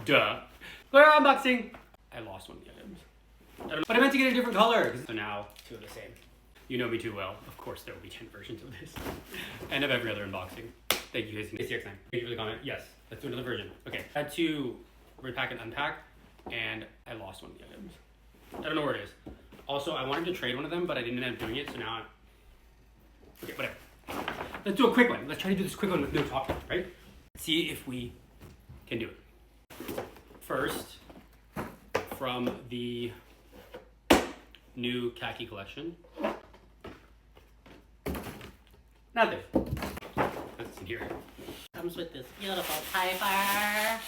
Duh. Goyard unboxing. I lost one of the items. But I meant to get a different color. So now, two of the same. You know me too well. Of course, there will be 10 versions of this. And of every other unboxing. Thank you, ACX9. Thank you for the comment. Yes, let's do another version. Okay, I had to repack and unpack, and I lost one of the items. I don't know where it is. Also, I wanted to trade one of them, but I didn't end up doing it, so now okay, whatever. Let's do a quick one. Let's try to do this quick one with no talking, right? See if we can do it. First, from the new Khaki collection. Nothing. That's in here. Comes with this beautiful paper.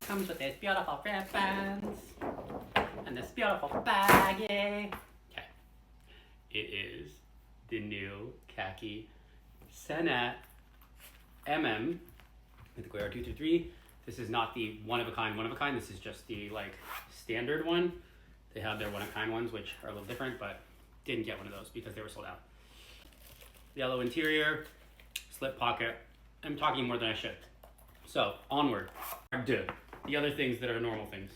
Comes with this beautiful ribbons. And this beautiful baggie. Okay. It is the new Khaki Senat with the Goyard 223. This is not the one of a kind. This is just the like standard one. They have their one of a kind ones, which are a little different, but didn't get one of those because they were sold out. Yellow interior, slip pocket. I'm talking more than I should. So onward. The other things that are normal things.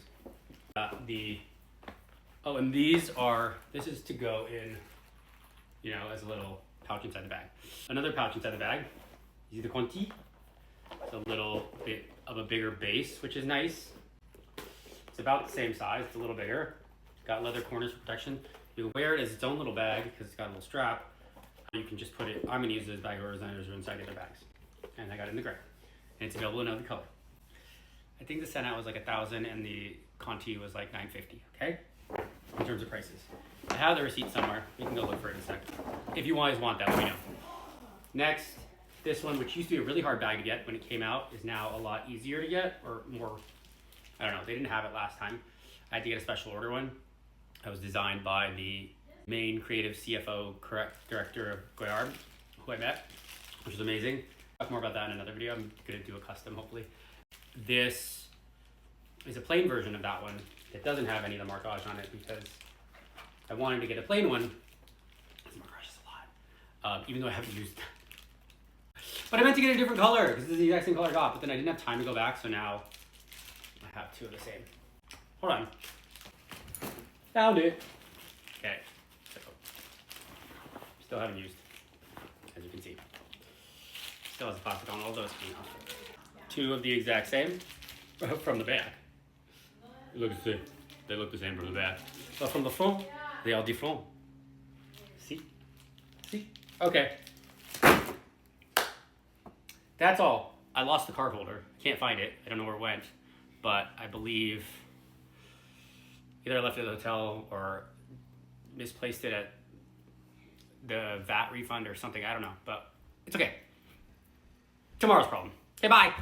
And this is to go in, you know, as a little pouch inside the bag. Another pouch inside the bag. You see the Conti? It's a little bit of a bigger base, which is nice. It's about the same size, it's a little bigger. Got leather corners for protection. You can wear it as its own little bag because it's got a little strap. You can just put it, I'm gonna use it as bag organizers or inside the other bags. And I got it in the gray. And it's available in another color. I think the Senat was like $1,000 and the Conti was like $950, okay? In terms of prices. I have the receipt somewhere. You can go look for it in a second. If you always want that, let me know. Next, this one, which used to be a really hard bag to get when it came out, is now a lot easier to get, or more, I don't know, they didn't have it last time. I had to get a special order one. That was designed by the main creative CFO director of Goyard, who I met, which is amazing. I'll talk more about that in another video. I'm gonna do a custom, hopefully. This is a plain version of that one. It doesn't have any of the marquage on it because I wanted to get a plain one. The marquage is a lot, even though I haven't used it. But I meant to get a different color because this is the exact same color I got, but then I didn't have time to go back, so now I have two of the same. Hold on. Found it. Okay, so still haven't used, as you can see. Still has plastic on, all those came off. Two of the exact same from the back. It looks the same. They look the same from the back. But from the front, they are different. See? See? Okay. That's all. I lost the card holder. Can't find it. I don't know where it went. But I believe either I left it at the hotel or misplaced it at the VAT refund or something. I don't know. But it's okay. Tomorrow's problem. Okay, bye.